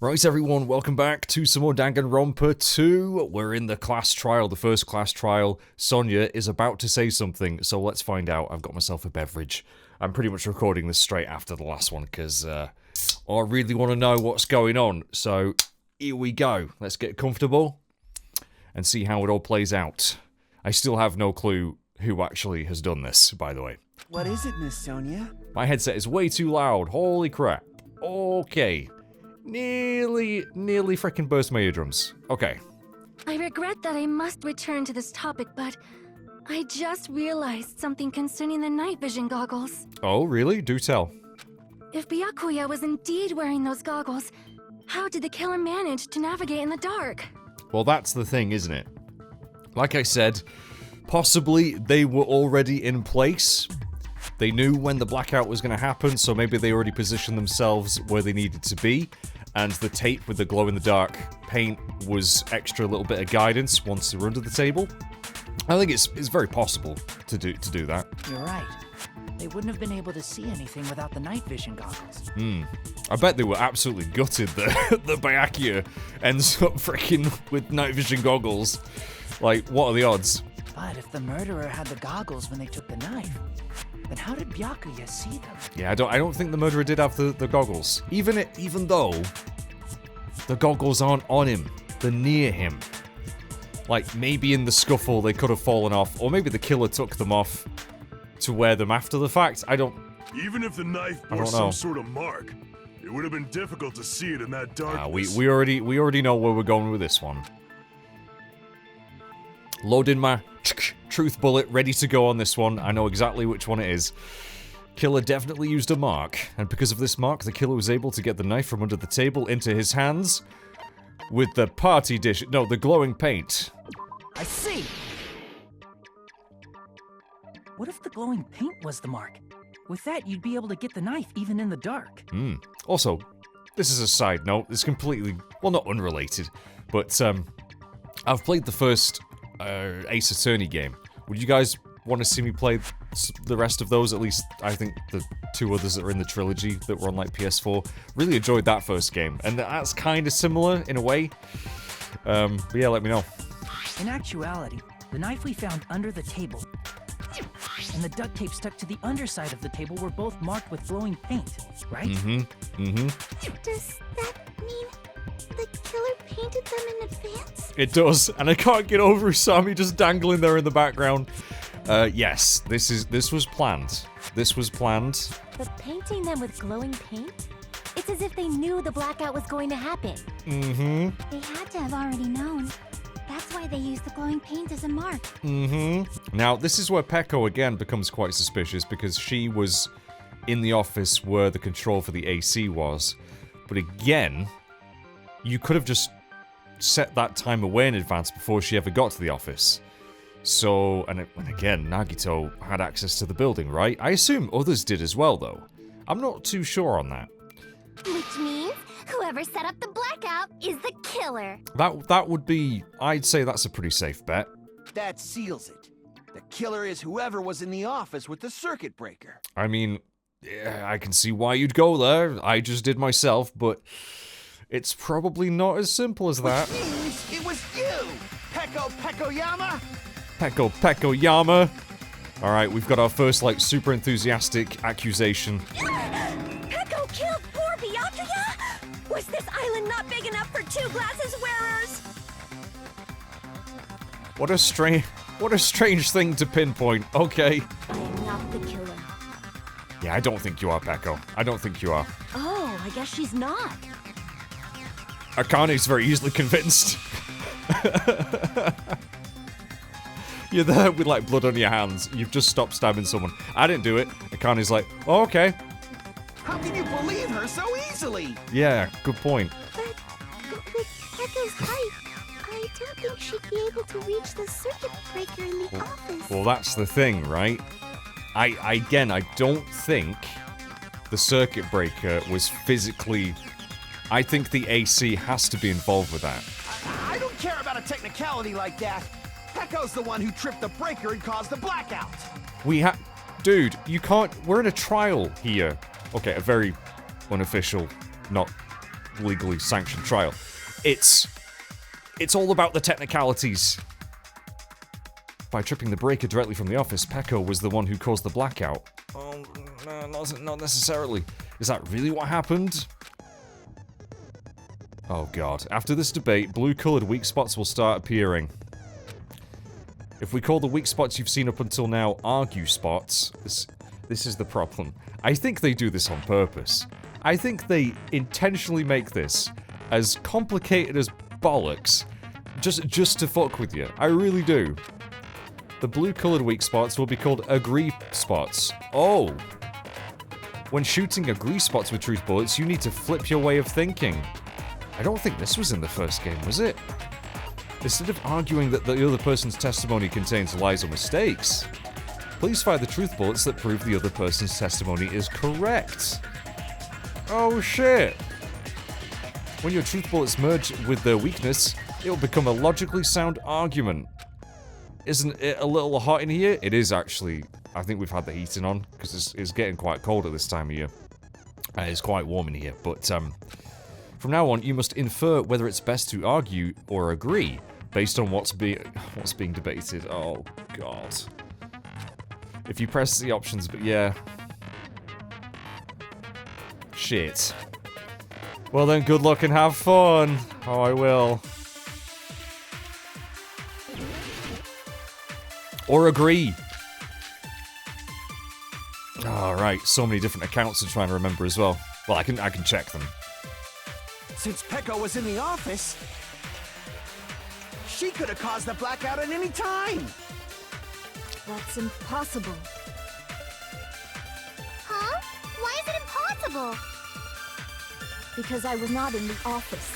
Right, everyone, welcome back to some more Danganronpa 2. We're in the class trial, the first class trial. Sonia is about to say something, so let's find out. I've got myself a beverage. I'm pretty much recording this straight after the last one, because I really want to know what's going on. So, here we go. Let's get comfortable and see how it all plays out. I still have no clue who actually has done this, by the way. What is it, Miss Sonia? My headset is way too loud. Holy crap. Okay. Nearly freaking burst my eardrums. Okay. I regret that I must return to this topic, but I just realized something concerning the night vision goggles. Oh, really? Do tell. If Byakuya was indeed wearing those goggles, how did the killer manage to navigate in the dark? Well, that's the thing, isn't it? Like I said, possibly they were already in place. They knew when the blackout was going to happen, so maybe they already positioned themselves where they needed to be. And the tape with the glow-in-the-dark paint was extra little bit of guidance once they were under the table. I think it's very possible to do that. You're right. They wouldn't have been able to see anything without the night vision goggles. I bet they were absolutely gutted that the Byakuya ends up freaking with night vision goggles. Like, what are the odds? But if the murderer had the goggles when they took the knife, then how did Byakuya see them? Yeah, I don't think the murderer did have the goggles. Even though the goggles aren't on him, they're near him. Like, maybe in the scuffle they could have fallen off, or maybe the killer took them off to wear them after the fact. Even if the knife bore some sort of mark, it would have been difficult to see it in that darkness. We already know where we're going with this one. Loading my truth bullet, ready to go on this one. I know exactly which one it is. Killer definitely used a mark, and because of this mark, the killer was able to get the knife from under the table into his hands with the the glowing paint. I see! What if the glowing paint was the mark? With that, you'd be able to get the knife even in the dark. Also, this is a side note. It's completely, well, not unrelated, but I've played the first Ace Attorney game. Would you guys want to see me play the rest of those? At least, I think the two others that are in the trilogy that were on, like, PS4. Really enjoyed that first game, and that's kind of similar in a way. But yeah, let me know. In actuality, the knife we found under the table and the duct tape stuck to the underside of the table were both marked with glowing paint, right? Does that mean the killer painted them in advance? It does, and I can't get over Sami just dangling there in the background. Yes, this was planned. This was planned. But painting them with glowing paint? It's as if they knew the blackout was going to happen. They had to have already known. That's why they used the glowing paint as a mark. Now, this is where Peko again becomes quite suspicious, because she was in the office where the control for the AC was. But again, you could have just set that time away in advance before she ever got to the office. So, and again, Nagito had access to the building, right? I assume others did as well, though. I'm not too sure on that. Which means whoever set up the blackout is the killer. That would be, I'd say that's a pretty safe bet. That seals it. The killer is whoever was in the office with the circuit breaker. I mean, yeah, I can see why you'd go there. I just did myself, but it's probably not as simple as that. Which means it was you, Pekoyama. Pekoyama. All right, we've got our first, like, super enthusiastic accusation. Peko killed poor Byakuya? Was this island not big enough for two glasses wearers? What a strange thing to pinpoint. Okay. I am not the killer. Yeah, I don't think you are, Peko. I don't think you are. Oh, I guess she's not. Akane's very easily convinced. You're there with, like, blood on your hands. You've just stopped stabbing someone. I didn't do it. Akane's like, oh, okay. How can you believe her so easily? Yeah, good point. But with Peko's height, I don't think she'd be able to reach the circuit breaker in the office. Well, that's the thing, right? I don't think the circuit breaker was physically... I think the AC has to be involved with that. I don't care about a technicality like that. Peko's the one who tripped the breaker and caused the blackout. Dude, you can't... We're in a trial here. Okay, a very unofficial, not legally sanctioned trial. It's all about the technicalities. By tripping the breaker directly from the office, Peko was the one who caused the blackout. Oh, no, not necessarily. Is that really what happened? Oh god. After this debate, blue-coloured weak spots will start appearing. If we call the weak spots you've seen up until now argue spots, this is the problem. I think they do this on purpose. I think they intentionally make this as complicated as bollocks, just to fuck with you. I really do. The blue-coloured weak spots will be called agree spots. Oh! When shooting agree spots with truth bullets, you need to flip your way of thinking. I don't think this was in the first game, was it? Instead of arguing that the other person's testimony contains lies or mistakes, please fire the truth bullets that prove the other person's testimony is correct. Oh shit! When your truth bullets merge with their weakness, it will become a logically sound argument. Isn't it a little hot in here? It is actually. I think we've had the heating on, because it's getting quite cold at this time of year. It's quite warm in here, but from now on, you must infer whether it's best to argue or agree, based on what's being debated. Oh, God. If you press the options, but yeah. Shit. Well then, good luck and have fun. Oh, I will. Or agree. Alright, so many different accounts to try and remember as well. Well, I can check them. Since Peko was in the office, she could have caused the blackout at any time. That's impossible. Huh? Why is it impossible? Because I was not in the office.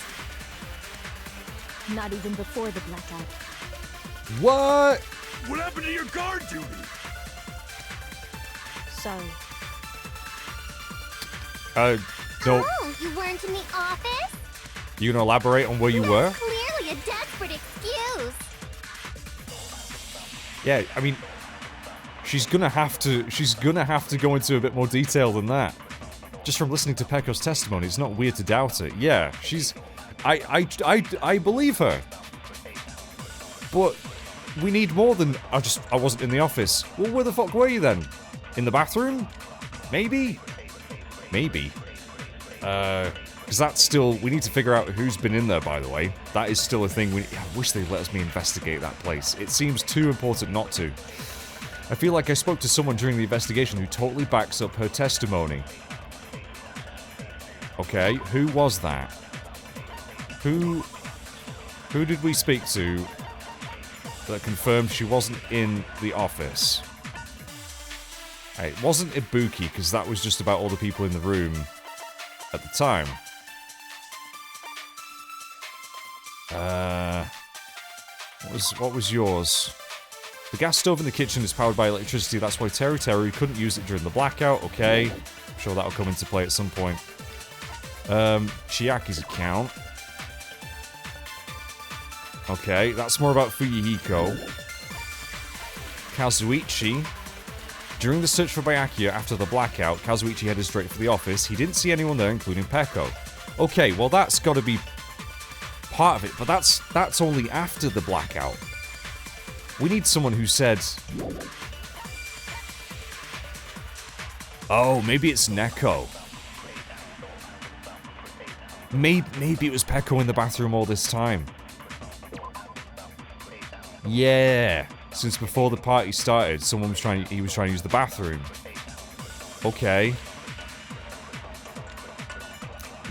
Not even before the blackout. What? What happened to your guard duty? Sorry. No. Oh, you weren't in the office? You gonna elaborate on where you were? Clearly a desperate excuse. Yeah, I mean, she's gonna have to go into a bit more detail than that. Just from listening to Peko's testimony, it's not weird to doubt it. Yeah, I believe her. But we need more than I wasn't in the office. Well, where the fuck were you then? In the bathroom? Maybe? Maybe. Because that's still... We need to figure out who's been in there, by the way. That is still a thing. I wish they'd let me investigate that place. It seems too important not to. I feel like I spoke to someone during the investigation who totally backs up her testimony. Okay, who was that? Who did we speak to that confirmed she wasn't in the office? It wasn't Ibuki, because that was just about all the people in the room at the time. What was yours? The gas stove in the kitchen is powered by electricity, that's why Teru couldn't use it during the blackout. Okay, I'm sure that'll come into play at some point. Chiaki's account. Okay, that's more about Fuyuhiko. Kazuichi. During the search for Byakuya after the blackout, Kazuichi headed straight for the office. He didn't see anyone there, including Peko. Okay, well that's got to be part of it, but that's only after the blackout. We need someone who said... Oh, maybe it's Neko. Maybe it was Peko in the bathroom all this time. Yeah. Since before the party started, he was trying to use the bathroom. Okay.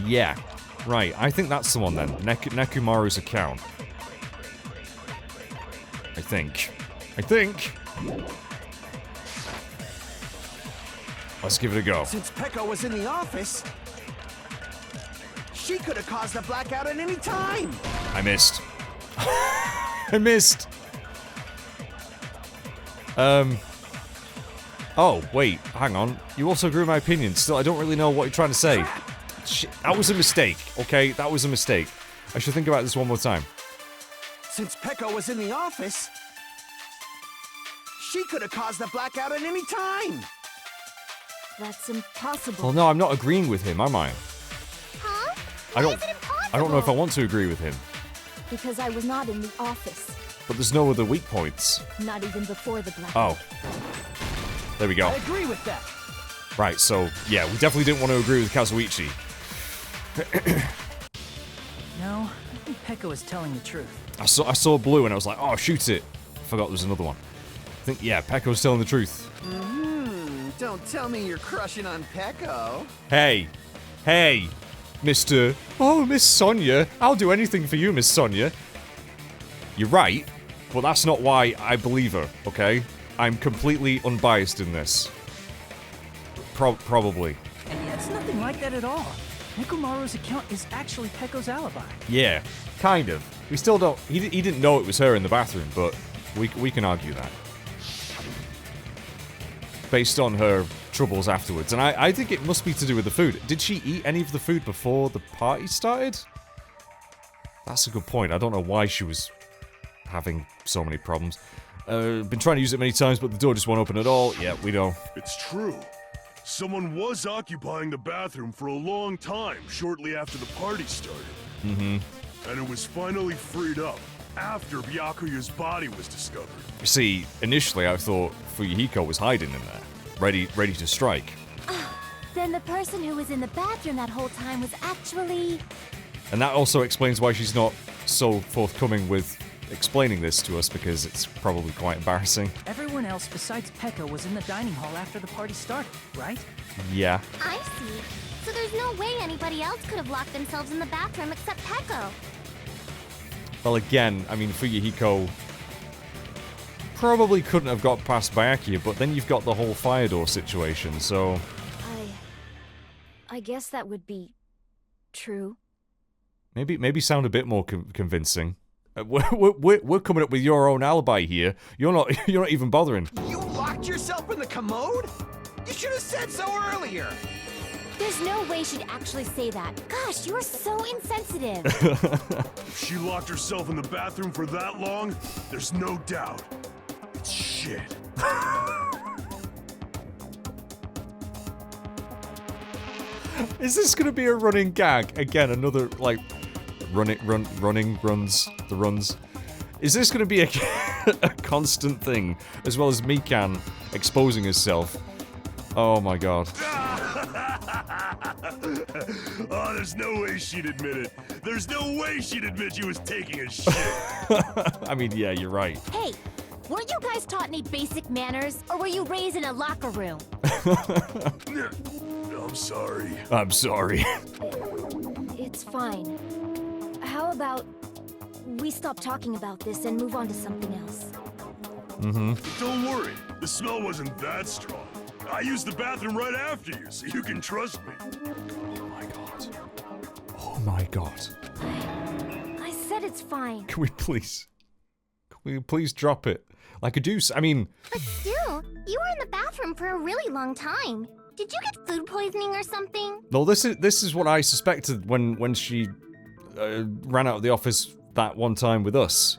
Yeah. Right, I think that's the one then. Nekumaru's account. I think. Let's give it a go. Since Peko was in the office, she could have caused the blackout at any time. I missed. I missed. Oh, wait, hang on. You also agree with my opinion. Still, I don't really know what you're trying to say. Shit, that was a mistake, okay? That was a mistake. I should think about this one more time. Since Peko was in the office, she could have caused the blackout at any time. That's impossible. Well, no, I'm not agreeing with him, am I? Huh? I don't know if I want to agree with him. Because I was not in the office. But there's no other weak points. Not even before the blackout. Oh. There we go. I agree with that. Right, so, yeah, we definitely didn't want to agree with Kazuichi. No, I think Peko is telling the truth. I saw blue and I was like, oh, shoot it. Forgot there was another one. I think, yeah, Peko's telling the truth. Don't tell me you're crushing on Peko. Hey, Mr. Oh, Miss Sonia. I'll do anything for you, Miss Sonia. You're right, but that's not why I believe her, okay? I'm completely unbiased in this. Probably. And it's nothing like that at all. Nekomaru's account is actually Peko's alibi. Yeah, kind of. We still don't... He didn't know it was her in the bathroom, but we can argue that. Based on her troubles afterwards. And I think it must be to do with the food. Did she eat any of the food before the party started? That's a good point. I don't know why she was having so many problems. Been trying to use it many times, but the door just won't open at all. Yeah, we know. It's true. Someone was occupying the bathroom for a long time shortly after the party started. Mm-hmm. And it was finally freed up after Byakuya's body was discovered. You see, initially I thought Fuyuhiko was hiding in there, ready to strike. Then the person who was in the bathroom that whole time was actually... And that also explains why she's not so forthcoming with explaining this to us, because it's probably quite embarrassing. Everyone else besides Peko was in the dining hall after the party started, right? Yeah. I see. So there's no way anybody else could have locked themselves in the bathroom except Peko. Well, again, I mean, Fuyuhiko probably couldn't have got past Byakuya, but then you've got the whole fire door situation, so... I guess that would be... true. Maybe sound a bit more convincing. We're coming up with your own alibi here. You're not even bothering. You locked yourself in the commode? You should have said so earlier. There's no way she'd actually say that. Gosh, you're so insensitive. If she locked herself in the bathroom for that long, there's no doubt. It's shit. Is this gonna be a running gag? Again, another, like, runs. Is this gonna be a constant thing, as well as Mikan exposing herself? Oh my god. Oh, there's no way she'd admit it. There's no way she'd admit she was taking a shit. I mean, yeah, you're right. Hey, weren't you guys taught any basic manners, or were you raised in a locker room? I'm sorry. I'm sorry. It's fine. How about we stop talking about this and move on to something else? Mm-hmm. Don't worry. The smell wasn't that strong. I used the bathroom right after you, so you can trust me. Oh my god. Oh my god. I said it's fine. Can we please drop it? Like a deuce. I mean... But still, you were in the bathroom for a really long time. Did you get food poisoning or something? No, this is what I suspected when she ran out of the office that one time with us.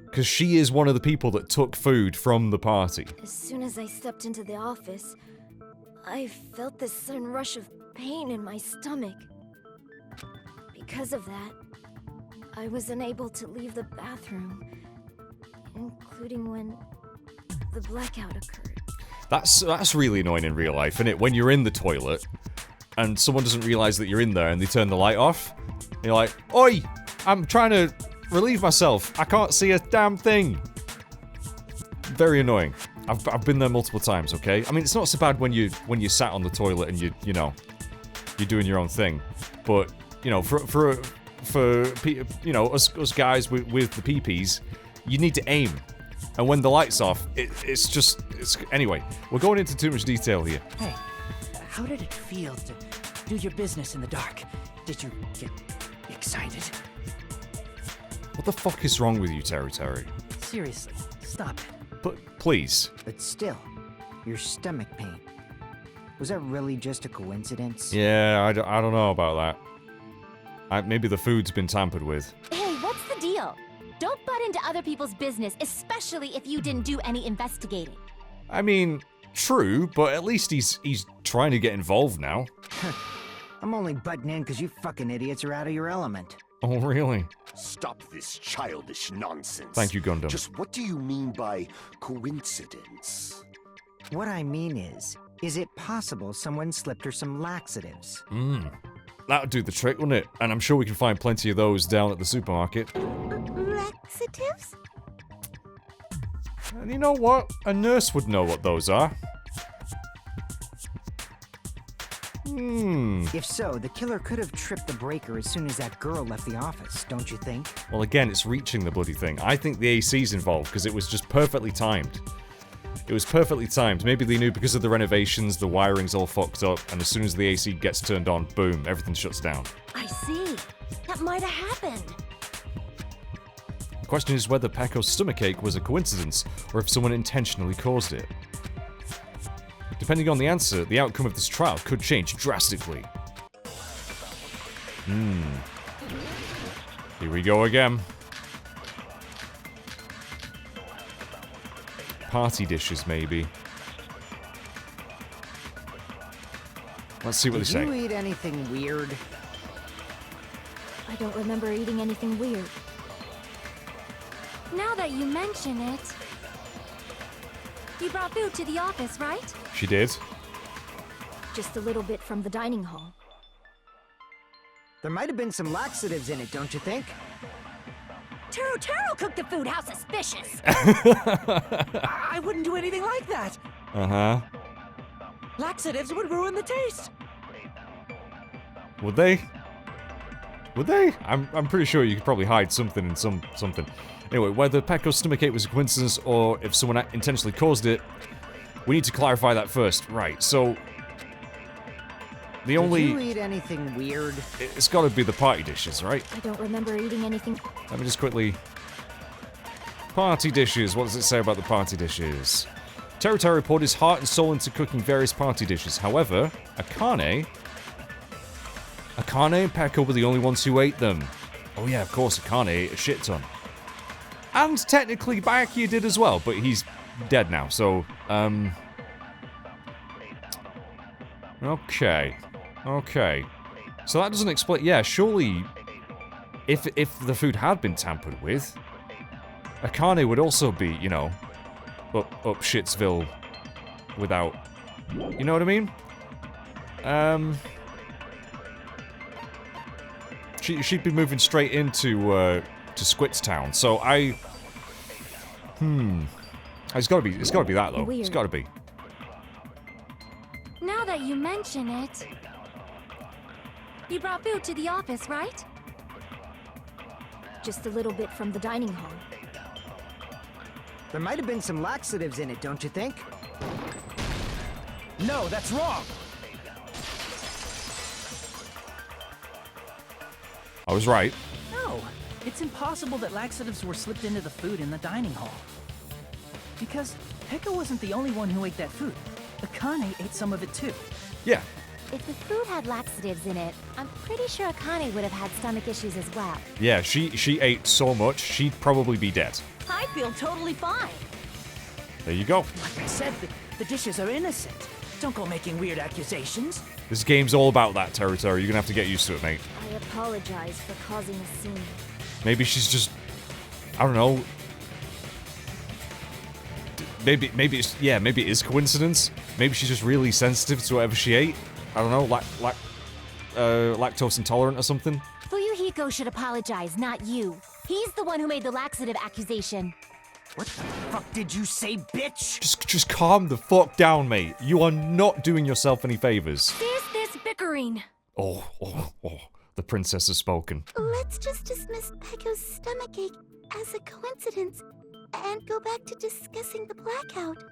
Because she is one of the people that took food from the party. As soon as I stepped into the office, I felt this sudden rush of pain in my stomach. Because of that, I was unable to leave the bathroom, including when the blackout occurred. That's really annoying in real life, isn't it? When you're in the toilet and someone doesn't realize that you're in there and they turn the light off. And you're like, "Oi! I'm trying to relieve myself. I can't see a damn thing." Very annoying. I've been there multiple times, okay? I mean, it's not so bad when you sat on the toilet and you're doing your own thing. But, you know, for you know, us guys with the peepees, you need to aim. And when the light's off, it's anyway, we're going into too much detail here. Hey, how did it feel to do your business in the dark? Did you get excited? What the fuck is wrong with you, Terry? Seriously, stop it. But please. But still, your stomach pain. Was that really just a coincidence? Yeah, I don't know about that. Maybe the food's been tampered with. Hey, what's the deal? Don't butt into other people's business, especially if you didn't do any investigating. I mean, true, but at least he's trying to get involved now. I'm only butting in because you fucking idiots are out of your element. Oh, really? Stop this childish nonsense. Thank you, Gundam. Just what do you mean by coincidence? What I mean is it possible someone slipped her some laxatives? That would do the trick, wouldn't it? And I'm sure we can find plenty of those down at the supermarket. Laxatives? And you know what? A nurse would know what those are. If so, the killer could have tripped the breaker as soon as that girl left the office, don't you think? Well, again, it's reaching the bloody thing. I think the AC's involved, because it was just perfectly timed. It was perfectly timed. Maybe they knew because of the renovations, the wiring's all fucked up, and as soon as the AC gets turned on, boom, everything shuts down. I see. That might have happened. The question is whether Peko's stomachache was a coincidence, or if someone intentionally caused it. Depending on the answer, the outcome of this trial could change drastically. Here we go again. Party dishes, maybe. Let's see what they say. Did you eat anything weird? I don't remember eating anything weird. Now that you mention it... You brought food to the office, right? She did. Just a little bit from the dining hall. There might have been some laxatives in it, don't you think? Taro cooked the food. How suspicious! I wouldn't do anything like that. Uh-huh. Laxatives would ruin the taste. Would they? Would they? I'm pretty sure you could probably hide something in something. Anyway, whether Peko's stomachache was a coincidence or if someone intentionally caused it, we need to clarify that first. Right, so... The only... Did you eat anything weird? It's gotta be the party dishes, right? I don't remember eating anything. Let me just quickly... Party dishes. What does it say about the party dishes? Taro poured his heart and soul into cooking various party dishes. However, Akane and Peko were the only ones who ate them. Oh yeah, of course, Akane ate a shit ton. And technically Byakuya did as well, but he's dead now, so, Okay. So that doesn't explain... Yeah, surely... If the food had been tampered with, Akane would also be, you know, up Shitsville without... You know what I mean? She'd be moving straight into, to Squidstown, so It's gotta be that, though. Weird. It's gotta be. Now that you mention it... You brought food to the office, right? Just a little bit from the dining hall. There might have been some laxatives in it, don't you think? No, that's wrong. I was right. No, it's impossible that laxatives were slipped into the food in the dining hall. Because Peko wasn't the only one who ate that food. Akane ate some of it too. Yeah. If the food had laxatives in it, I'm pretty sure Akane would have had stomach issues as well. Yeah, she ate so much, she'd probably be dead. I feel totally fine. There you go. Like I said, the dishes are innocent. Don't go making weird accusations. This game's all about that territory. You're gonna have to get used to it, mate. I apologize for causing a scene. Maybe she's just... I don't know. Maybe it is coincidence. Maybe she's just really sensitive to whatever she ate. I don't know, lactose intolerant or something. Fuyuhiko should apologize, not you. He's the one who made the laxative accusation. What the fuck did you say, bitch? Just calm the fuck down, mate. You are not doing yourself any favors. There's this bickering. Oh, the princess has spoken. Let's just dismiss Peko's stomachache as a coincidence and go back to discussing the blackout.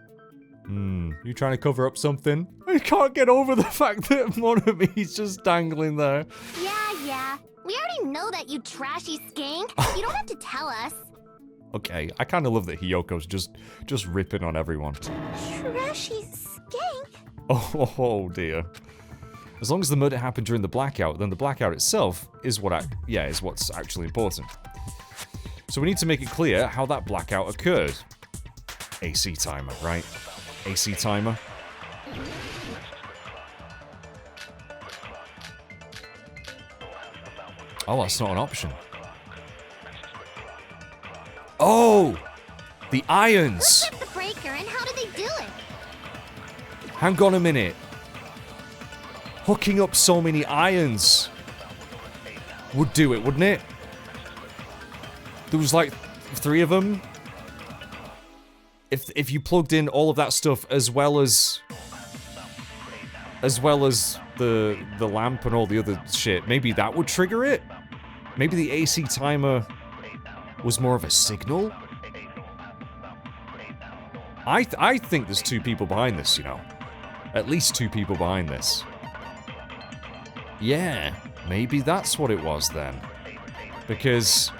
You trying to cover up something? I can't get over the fact that Monomi's just dangling there. Yeah. We already know that, you trashy skank. You don't have to tell us. Okay, I kind of love that Hiyoko's just ripping on everyone. Trashy skank? Oh dear. As long as the murder happened during the blackout, then the blackout itself is what's actually important. So we need to make it clear how that blackout occurred. AC timer, right? AC timer. Oh, that's not an option. Oh! The irons! Who flipped the breaker and how did they do it? Hang on a minute. Hooking up so many irons would do it, wouldn't it? There was like 3 of them. If you plugged in all of that stuff as well as the lamp and all the other shit, maybe that would trigger it? Maybe the AC timer was more of a signal? I think there's 2 people behind this, you know. At least 2 people behind this. Yeah, maybe that's what it was then. Because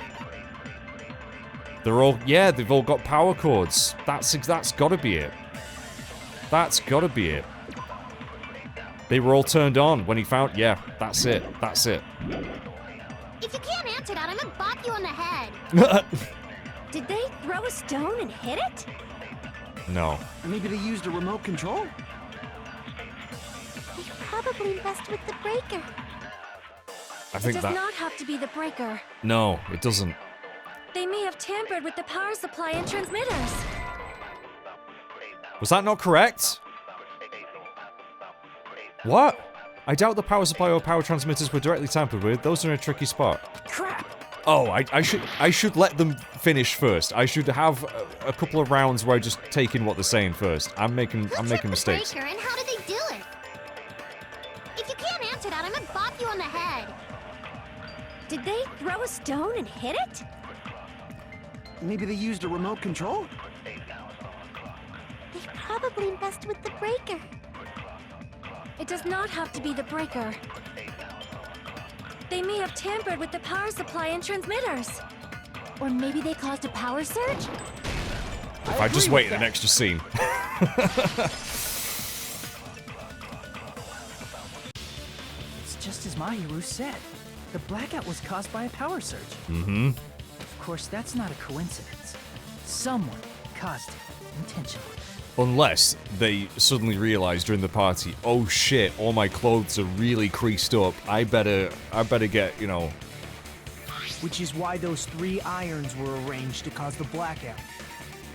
they're all, yeah, they've all got power cords. That's gotta be it. That's gotta be it. They were all turned on when he found, yeah, that's it. That's it. If you can't answer that, I'm gonna bop you on the head. Did they throw a stone and hit it? No. Maybe they used a remote control? They probably messed with the breaker. I think It does not have to be the breaker. No, it doesn't. They may have tampered with the power supply and transmitters. Was that not correct? What? I doubt the power supply or power transmitters were directly tampered with. Those are in a tricky spot. Crap! Oh, I should let them finish first. I should have a couple of rounds where I just take in what they're saying first. I'm making mistakes. The breaker and how did they do it? If you can't answer that, I'm gonna bop you on the head. Did they throw a stone and hit it? Maybe they used a remote control? They probably messed with the breaker. It does not have to be the breaker. They may have tampered with the power supply and transmitters. Or maybe they caused a power surge? If I just wait in an extra scene. It's just as Mahiru said. The blackout was caused by a power surge. Mm-hmm. Of course, that's not a coincidence. Someone caused it intentionally. Unless they suddenly realize during the party, oh shit, all my clothes are really creased up. I better get, you know. Which is why those 3 irons were arranged to cause the blackout.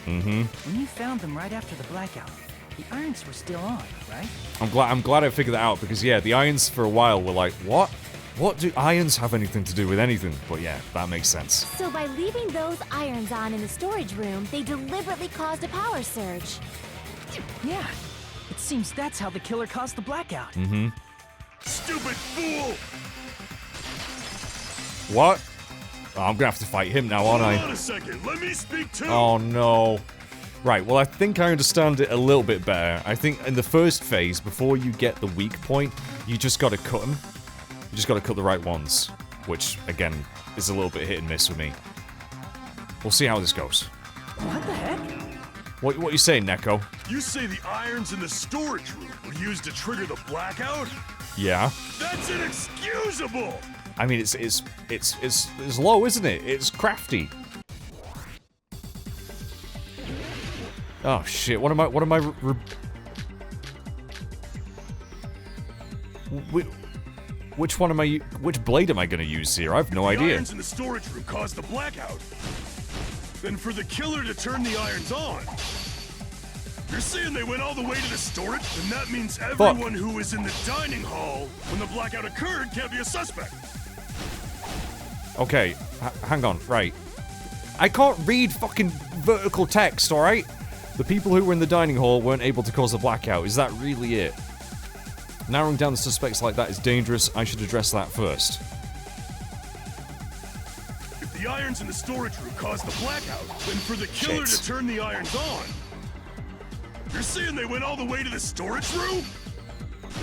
Mm-hmm. When you found them right after the blackout, the irons were still on, right? I'm glad I figured that out because yeah, the irons for a while were like, what? What do irons have anything to do with anything? But yeah, that makes sense. So by leaving those irons on in the storage room, they deliberately caused a power surge. Yeah. It seems that's how the killer caused the blackout. Mm-hmm. Stupid fool! What? Oh, I'm gonna have to fight him now, aren't I? Hold on a second, let me speak too! Oh no. Right, well I think I understand it a little bit better. I think in the first phase, before you get the weak point, you just gotta cut them. You just gotta cut the right ones. Which, again, is a little bit hit and miss with me. We'll see how this goes. What the heck? What you saying, Neko? You say the irons in the storage room were used to trigger the blackout? Yeah. That's inexcusable! I mean, it's low, isn't it? It's crafty. Oh shit! What am I? Which one am I? Which blade am I gonna use here? I have no idea. The irons in the storage room caused the blackout. Then for the killer to turn the irons on. You're saying they went all the way to the storage? Then that means everyone who was in the dining hall when the blackout occurred can't be a suspect. Okay, hang on, right. I can't read fucking vertical text, alright? The people who were in the dining hall weren't able to cause a blackout. Is that really it? Narrowing down the suspects like that is dangerous. I should address that first. If the irons in the storage room caused the blackout, then for the killer to turn the irons on. You're saying they went all the way to the storage room?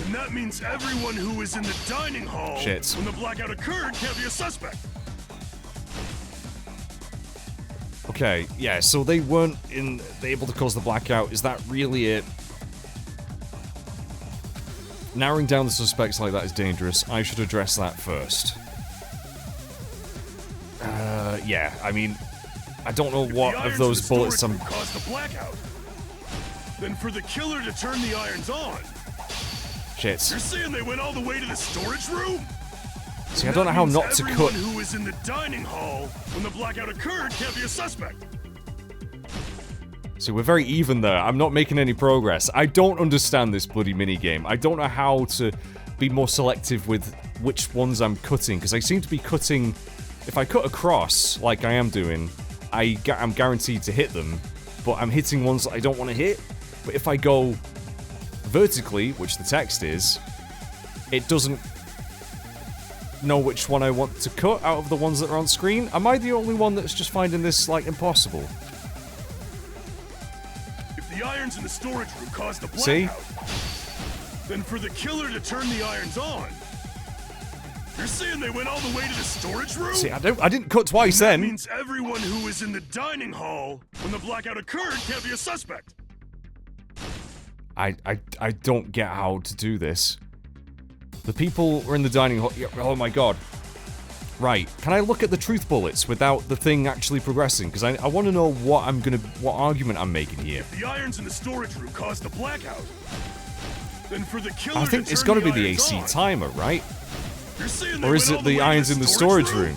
Then that means everyone who was in the dining hall when the blackout occurred can't be a suspect. Okay, yeah, so they weren't able to cause the blackout. Is that really it? Narrowing down the suspects like that is dangerous. I should address that first. Yeah, I mean, I don't know what of those bullets I'm... caused the blackout. Then for the killer to turn the irons on. Shit. You're saying they went all the way to the storage room? See, I don't know how not to Everyone cut. who was in the dining hall when the blackout occurred can't be a suspect. See, we're very even there. I'm not making any progress. I don't understand this bloody minigame. I don't know how to be more selective with which ones I'm cutting, because I seem to be cutting... If I cut across, like I am doing, I'm guaranteed to hit them, but I'm hitting ones that I don't want to hit. But if I go vertically, which the text is, it doesn't know which one I want to cut out of the ones that are on screen. Am I the only one that's just finding this, like, impossible? If the irons in the storage room caused the blackout, See? then for the killer to turn the irons on, you're saying they went all the way to the storage room? See, I didn't cut twice That then. means everyone who was in the dining hall when the blackout occurred can't be a suspect. I don't get how to do this. The people were in the dining hall. Oh my god. Right. Can I look at the truth bullets without the thing actually progressing? Because I want to know what argument I'm making here. If the irons in the storage room caused the blackout, then for the killer I think to it's turn got to be the irons AC on, timer, right? you're saying they Or is went it all the way to irons in the storage room?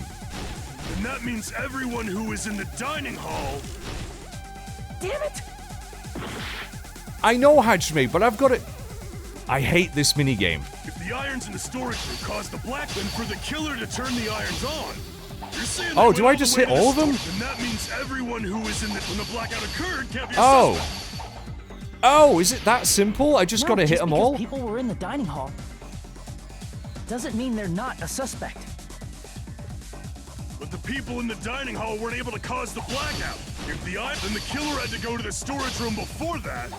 And that means everyone who was in the dining hall. Damn it! I know, Hajime, but I've got it. I hate this minigame. If the irons in the storage room caused the black, then for the killer to turn the irons on. You're saying Oh, they do went I all just the way hit to the all of them? Then that means everyone who was in when the blackout occurred can't be a Oh. suspect. Oh, is it that simple? I just No, got to hit just them because all? people were in the dining hall doesn't mean they're not a suspect. But the people in the dining hall weren't able to cause the blackout. If then the killer had to go to the storage room before that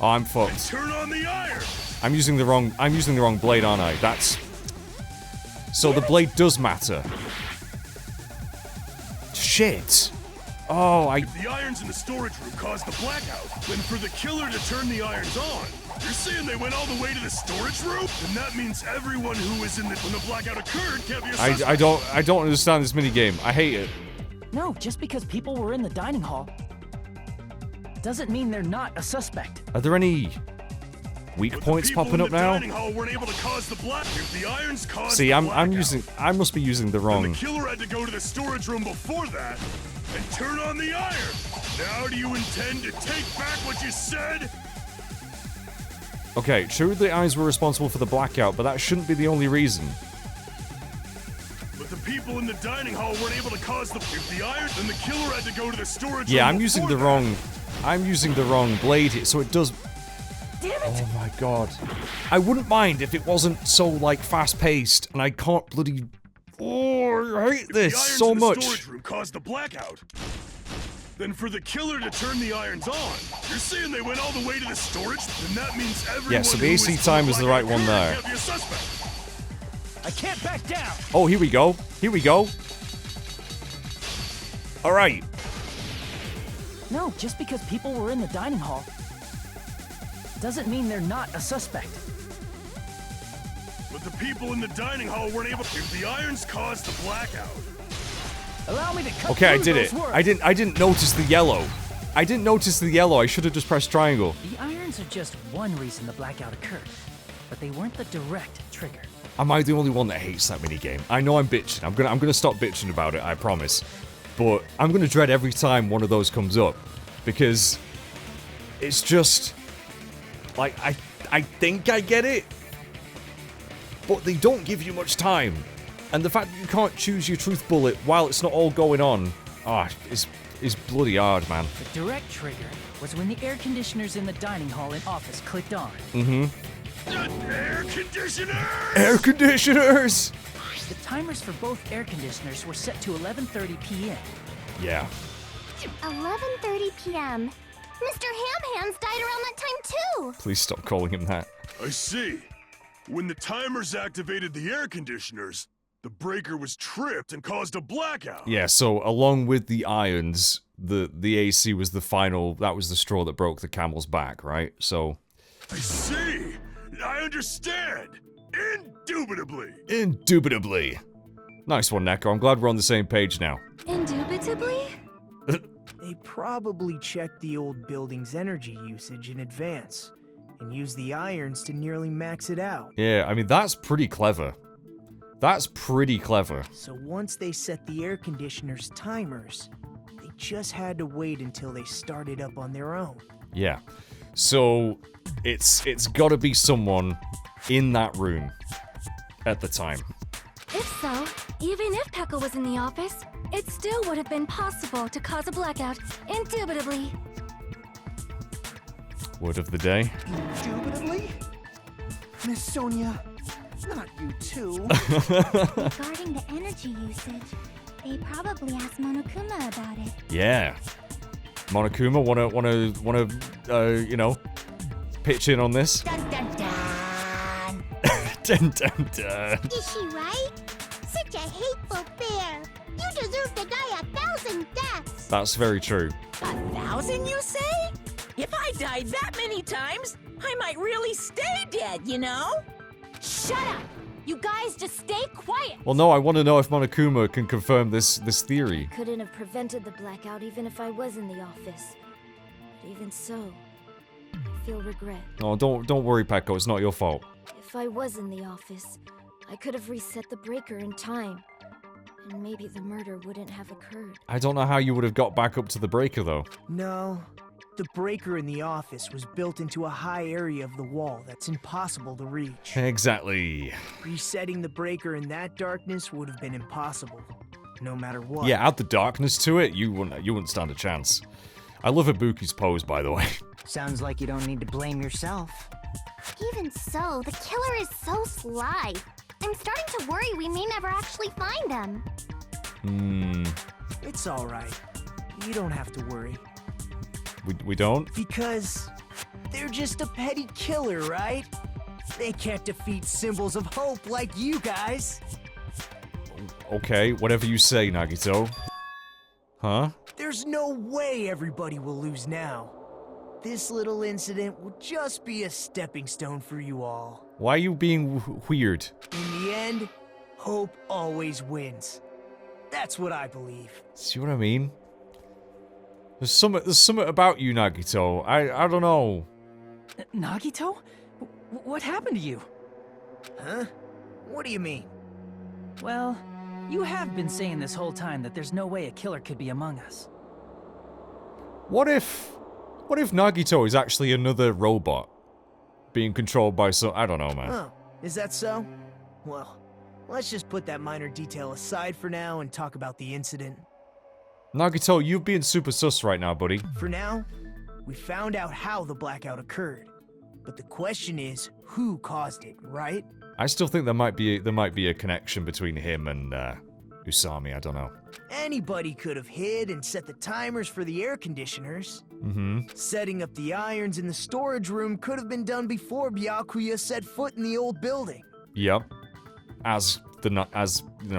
Oh, I'm and fucked. turn on the iron. I'm using the wrong blade, aren't I? That's... So the blade does matter. Shit. Oh, If the irons in the storage room caused the blackout, then for the killer to turn the irons on, you're saying they went all the way to the storage room? Then that means everyone who was in when the blackout occurred can't be a suspect. I don't understand this minigame. I hate it. No, just because people were in the dining hall doesn't mean they're not a suspect. Are there any weak But the points people popping in up the now? dining hall weren't able to cause the black. If the irons caused See, the I must be using the then wrong... the killer had to go to the storage room before that and turn on the iron. Now do you intend to take back what you said? Okay, true the eyes were responsible for the blackout, but that shouldn't be the only reason. But the people in the dining hall weren't able to cause the... If the iron, then the killer had to go to the storage room Yeah, I'm using the before wrong... I'm using the wrong blade here, so it does... Damn it! Oh my god. I wouldn't mind if it wasn't so, like, fast-paced, and I can't bloody... Oh, I hate If this the irons so in the much. storage room caused the blackout, then for the killer to turn the irons on, you're saying they went all the way to the storage? Then that means everyone Yeah, so the who AC was time in is the right one blackout there. can't be a suspect. I can't back down! Oh, here we go. Here we go. Alright. No, just because people were in the dining hall doesn't mean they're not a suspect. But the people in the dining hall weren't able... If the irons caused the blackout, Allow me to cut Okay, I through did those it. words. I didn't notice the yellow. I didn't notice the yellow. I should have just pressed triangle. The irons are just one reason the blackout occurred, but they weren't the direct trigger. Am I the only one that hates that minigame? I know I'm bitching. I'm gonna stop bitching about it, I promise. But I'm gonna dread every time one of those comes up. Because it's just like I think I get it. But they don't give you much time. And the fact that you can't choose your truth bullet while it's not all going on, is bloody hard, man. The direct trigger was when the air conditioners in the dining hall and office clicked on. air conditioners! Air conditioners! The timers for both air conditioners were set to 11:30 p.m. Yeah. 11:30 p.m. Mr. Ham-Hands died around that time too. Please stop calling him that. I see. When the timers activated the air conditioners, the breaker was tripped and caused a blackout. Yeah, so along with the irons, the AC was the final, that was the straw that broke the camel's back, right? So... I see. I understand. Indubitably. Indubitably. Nice one, Neko. I'm glad we're on the same page now. Indubitably? They probably checked the old building's energy usage in advance and used the irons to nearly max it out. Yeah, I mean, that's pretty clever. That's pretty clever. So once they set the air conditioner's timers, they just had to wait until they started up on their own. Yeah. So it's got to be someone in that room at the time. If so, even if Peko was in the office, it still would have been possible to cause a blackout, indubitably. Word of the day. Indubitably? Miss Sonia, not you too. Regarding the energy usage, they probably asked Monokuma about it. Yeah. Monokuma, wanna, pitch in on this? Dun dun dun! Dun dun dun. Is she right? Such a hateful bear! You deserve to die 1,000 deaths! That's very true. 1,000, you say? If I died that many times, I might really stay dead, you know? Shut up! You guys just stay quiet! Well, no, I want to know if Monokuma can confirm this theory. Couldn't have prevented the blackout even if I was in the office. But even so, I feel regret. Oh, don't worry, Peko. It's not your fault. If I was in the office, I could have reset the breaker in time. And maybe the murder wouldn't have occurred. I don't know how you would have got back up to the breaker, though. No, the breaker in the office was built into a high area of the wall that's impossible to reach. Exactly. Resetting the breaker in that darkness would have been impossible, no matter what. Yeah, add the darkness to it, you wouldn't stand a chance. I love Ibuki's pose, by the way. Sounds like you don't need to blame yourself. Even so, the killer is so sly. I'm starting to worry we may never actually find them. It's alright. You don't have to worry. We don't? Because they're just a petty killer, right? They can't defeat symbols of hope like you guys. Okay, whatever you say, Nagito. Huh? There's no way everybody will lose now. This little incident will just be a stepping stone for you all. Why are you being weird? In the end, hope always wins. That's what I believe. See what I mean? There's something about you, Nagito. I don't know. Nagito? What happened to you? Huh? What do you mean? Well, you have been saying this whole time that there's no way a killer could be among us. What if Nagito is actually another robot being controlled by some... I don't know, man. Oh, is that so? Well, let's just put that minor detail aside for now and talk about the incident. Nagito, you're being super sus right now, buddy. For now, we found out how the blackout occurred. But the question is, who caused it, right? I still think there might be a connection between him and Usami. I don't know. Anybody could have hid and set the timers for the air conditioners. Setting up the irons in the storage room could have been done before Byakuya set foot in the old building. Yep. As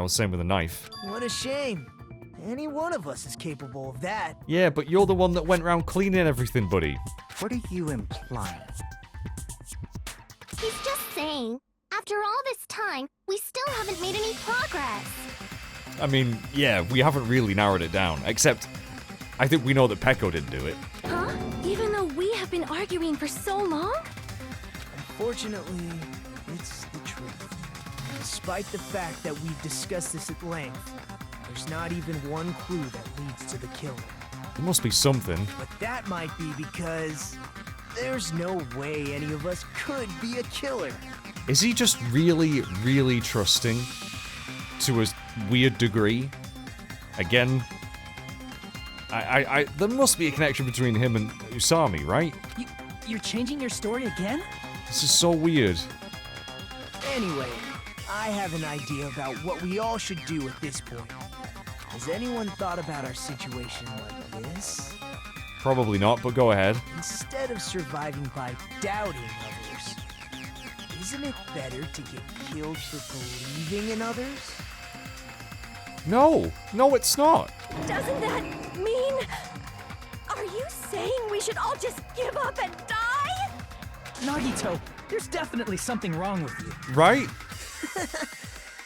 same with the knife. What a shame. Any one of us is capable of that. Yeah, but you're the one that went around cleaning everything, buddy. What are you implying? He's just saying, after all this time, we still haven't made any progress. I mean, yeah, we haven't really narrowed it down, except I think we know that Peko didn't do it. Huh? Even though we have been arguing for so long? Unfortunately, it's the truth. Despite the fact that we've discussed this at length, there's not even one clue that leads to the killing. There must be something. But that might be because there's no way any of us could be a killer. Is he just really, really trusting to a weird degree? Again, there must be a connection between him and Usami, right? You're changing your story again? This is so weird. Anyway, I have an idea about what we all should do at this point. Has anyone thought about our situation like this? Probably not, but go ahead. Instead of surviving by doubting others, isn't it better to get killed for believing in others? No, it's not. Doesn't that mean... Are you saying we should all just give up and die? Nagito, there's definitely something wrong with you. Right?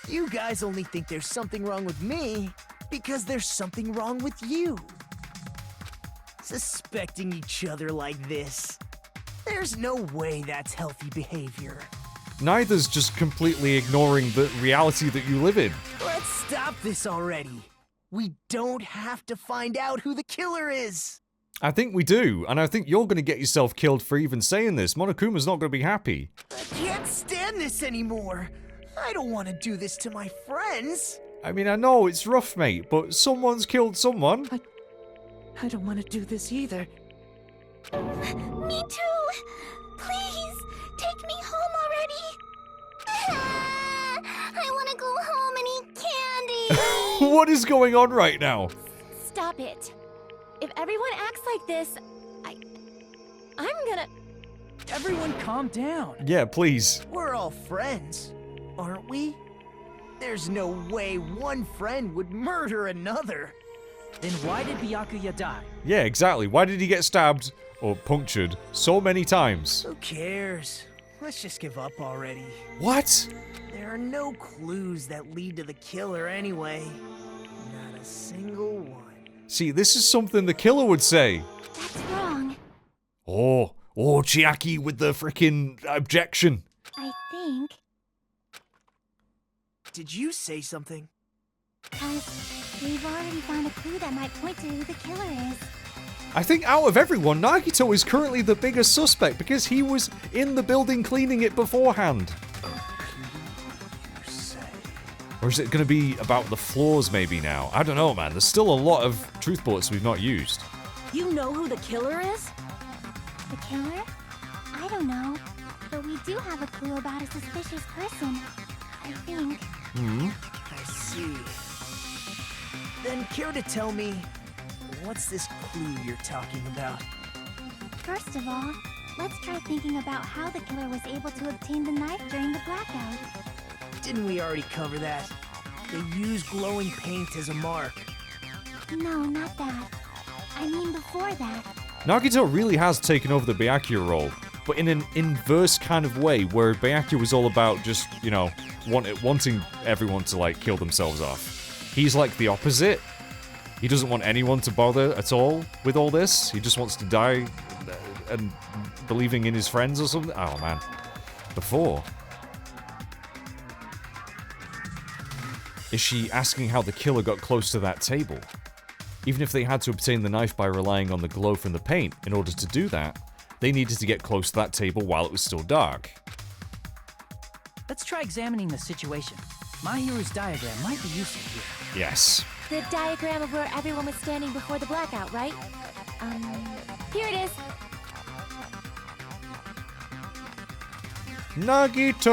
You guys only think there's something wrong with me because there's something wrong with you. Suspecting each other like this. There's no way that's healthy behavior. neither's just completely ignoring the reality that you live in. Let's stop this already. We don't have to find out who the killer is. I think we do, and I think you're going to get yourself killed for even saying this. Monokuma's not going to be happy. I can't stand this anymore. I don't want to do this to my friends. I mean, I know it's rough, mate, but someone's killed someone. I don't want to do this either. Me too. Please, take me home already. I want to go home and eat candy. What is going on right now? Stop it. If everyone acts like this, I'm gonna... Everyone calm down. Yeah, please. We're all friends, aren't we? There's no way one friend would murder another. Then why did Byakuya die? Yeah, exactly. Why did he get stabbed or punctured so many times? Who cares? Let's just give up already. What? There are no clues that lead to the killer anyway. Not a single one. See, this is something the killer would say. That's wrong. Oh, Chiaki with the frickin' objection. I think. Did you say something? We've already found a clue that might point to who the killer is. I think out of everyone, Nagito is currently the biggest suspect because he was in the building cleaning it beforehand. Or is it going to be about the floors maybe now? I don't know, man. There's still a lot of truth bullets we've not used. You know who the killer is? The killer? I don't know. But we do have a clue about a suspicious person. I think. I see. Then care to tell me, what's this clue you're talking about? First of all, let's try thinking about how the killer was able to obtain the knife during the blackout. Didn't we already cover that? They use glowing paint as a mark. No, not that. I mean before that. Nagito really has taken over the Byakuya role, but in an inverse kind of way, where Byakuya was all about just, you know, wanting everyone to, like, kill themselves off. He's like the opposite. He doesn't want anyone to bother at all with all this. He just wants to die and believing in his friends or something. Oh, man. Before. Is she asking how the killer got close to that table? Even if they had to obtain the knife by relying on the glow from the paint, in order to do that, they needed to get close to that table while it was still dark. Let's try examining the situation. Mahiru's diagram might be useful here. Yes. The diagram of where everyone was standing before the blackout, right? Here it is. Nagito!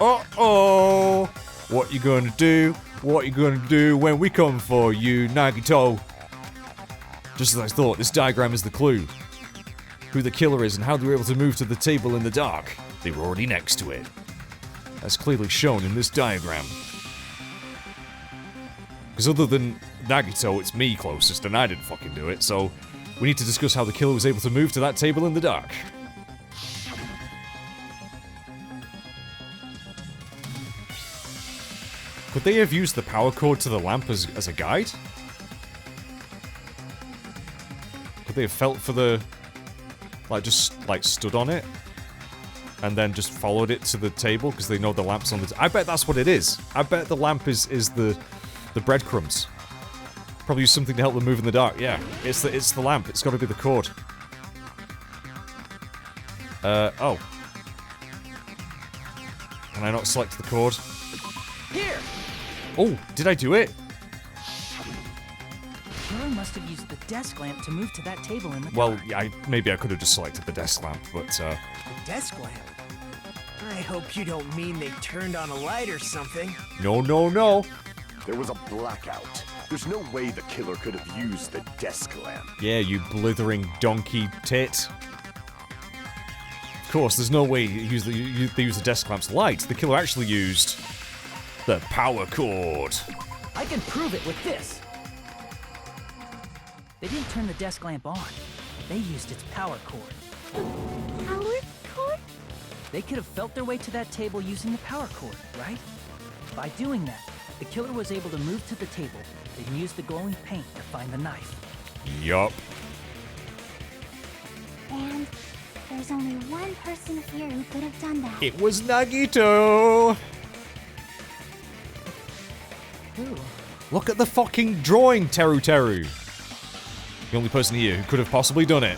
Uh-oh! What you gonna do? What you gonna do when we come for you, Nagito? Just as I thought, this diagram is the clue. Who the killer is and how they were able to move to the table in the dark. They were already next to it. That's clearly shown in this diagram. Because other than Nagito, it's me closest, and I didn't fucking do it, so we need to discuss how the killer was able to move to that table in the dark. Could they have used the power cord to the lamp as a guide? Could they have felt for the... like, just, like, stood on it? And then just followed it to the table because they know the lamp's on the... I bet that's what it is. I bet the lamp is the breadcrumbs. Probably use something to help them move in the dark. Yeah, it's the lamp. It's got to be the cord. Oh. Can I not select the cord? Here! Oh, did I do it? The killer must have used the desk lamp to move to that table in the Well, dark. yeah, maybe I could have just selected the desk lamp, but, The desk lamp? I hope you don't mean they turned on a light or something. No, no, no. There was a blackout. There's no way the killer could have used the desk lamp. Yeah, you blithering donkey tit. Of course, there's no way they use the desk lamp's light. The killer actually used the power cord. I can prove it with this. They didn't turn the desk lamp on. They used its power cord. Power cord? They could have felt their way to that table using the power cord, right? By doing that, the killer was able to move to the table, then use the glowing paint to find the knife. Yup. And There's only one person here who could have done that. It was Nagito! Ooh. Look at the fucking drawing, Teru Teru. The only person here who could have possibly done it.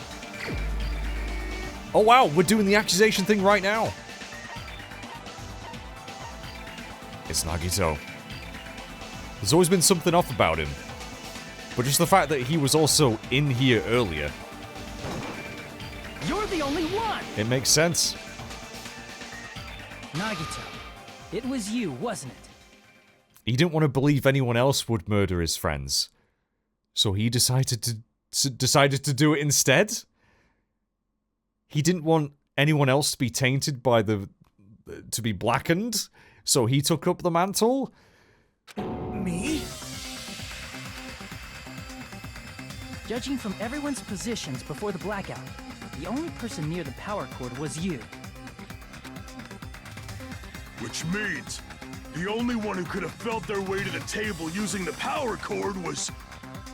Oh wow, we're doing the accusation thing right now. It's Nagito. There's always been something off about him. But just the fact that he was also in here earlier. You're the only one! It makes sense. Nagito, it was you, wasn't it? He didn't want to believe anyone else would murder his friends. So he decided to do it instead? He didn't want anyone else to be tainted by to be blackened, so he took up the mantle? Me? Judging from everyone's positions before the blackout, the only person near the power cord was you. Which means the only one who could have felt their way to the table using the power cord was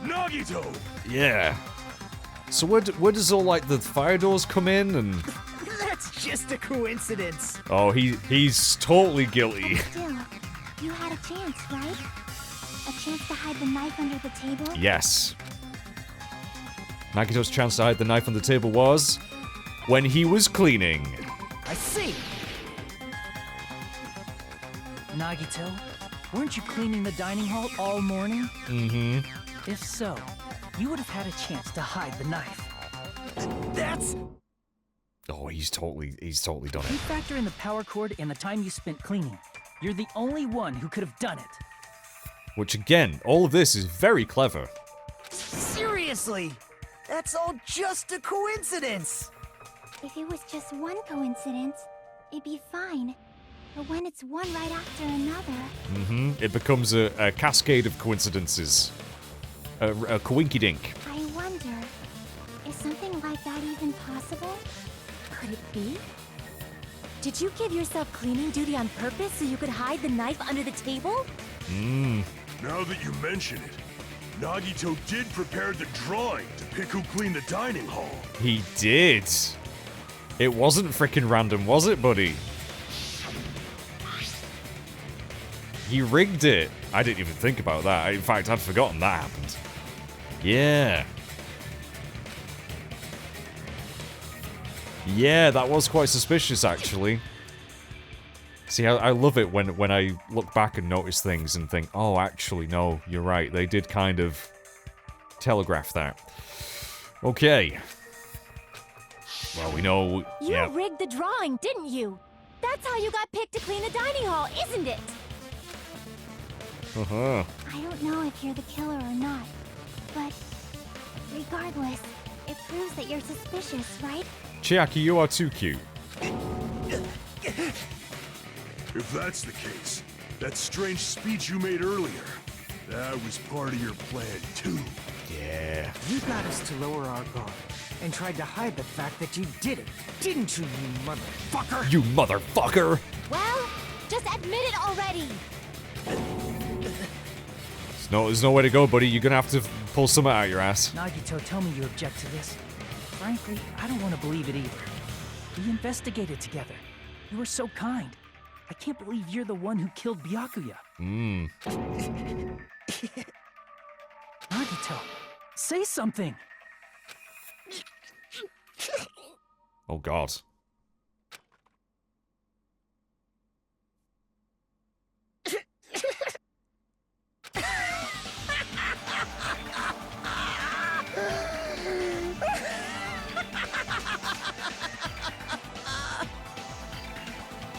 Nagito! Yeah. So where does all, like, the fire doors come in and... That's just a coincidence. Oh, he's totally guilty. But still, you had a chance, right? A chance to hide the knife under the table? Yes. Nagito's chance to hide the knife on the table was... when he was cleaning. I see! Nagito, weren't you cleaning the dining hall all morning? Mm-hmm. If so, you would have had a chance to hide the knife. That's... Oh, he's totally done You it. factor in the power cord and the time you spent cleaning. You're the only one who could have done it. Which, again, all of this is very clever. Seriously! That's all just a coincidence! If it was just one coincidence, it'd be fine. But when it's one right after another... Mm-hmm. It becomes a cascade of coincidences. A coinky-dink. I wonder, is something like that even possible? Could it be? Did you give yourself cleaning duty on purpose so you could hide the knife under the table? Now that you mention it, Nagito did prepare the drawing to pick who cleaned the dining hall. He did. It wasn't frickin' random, was it, buddy? He rigged it. I didn't even think about that. In fact, I'd forgotten that happened. Yeah. Yeah, that was quite suspicious, actually. See, I love it when I look back and notice things and think, oh, actually, no, you're right. They did kind of telegraph that. Okay. Well, we know... You rigged the drawing, didn't you? That's how you got picked to clean the dining hall, isn't it? Uh-huh. I don't know if you're the killer or not, but regardless, it proves that you're suspicious, right? Chiaki, you are too cute. If that's the case, that strange speech you made earlier, that was part of your plan too. Yeah. You got us to lower our guard and tried to hide the fact that you did it, didn't you, you motherfucker? You motherfucker! Well, just admit it already! There's no way to go, buddy. You're gonna have to pull something out of your ass. Nagito, tell me you object to this. Frankly, I don't want to believe it either. We investigated together. You were so kind. I can't believe you're the one who killed Byakuya. Nagito, say something. Oh, God.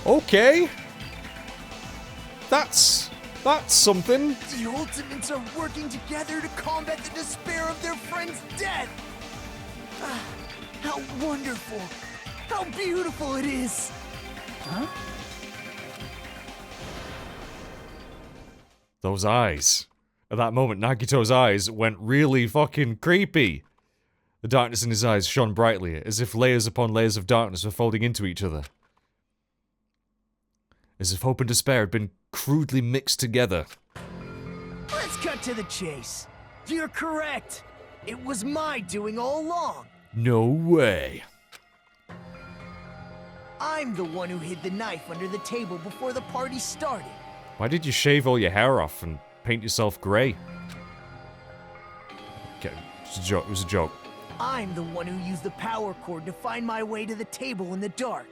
Okay. That's something. The Ultimates are working together to combat the despair of their friend's death. Ah, how wonderful. How beautiful it is. Huh? Those eyes. At that moment, Nagito's eyes went really fucking creepy. The darkness in his eyes shone brightly, as if layers upon layers of darkness were folding into each other. As if hope and despair had been crudely mixed together. Let's cut to the chase. You're correct. It was my doing all along. No way. I'm the one who hid the knife under the table before the party started. Why did you shave all your hair off and paint yourself grey? Okay, it was a joke. It was a joke. I'm the one who used the power cord to find my way to the table in the dark.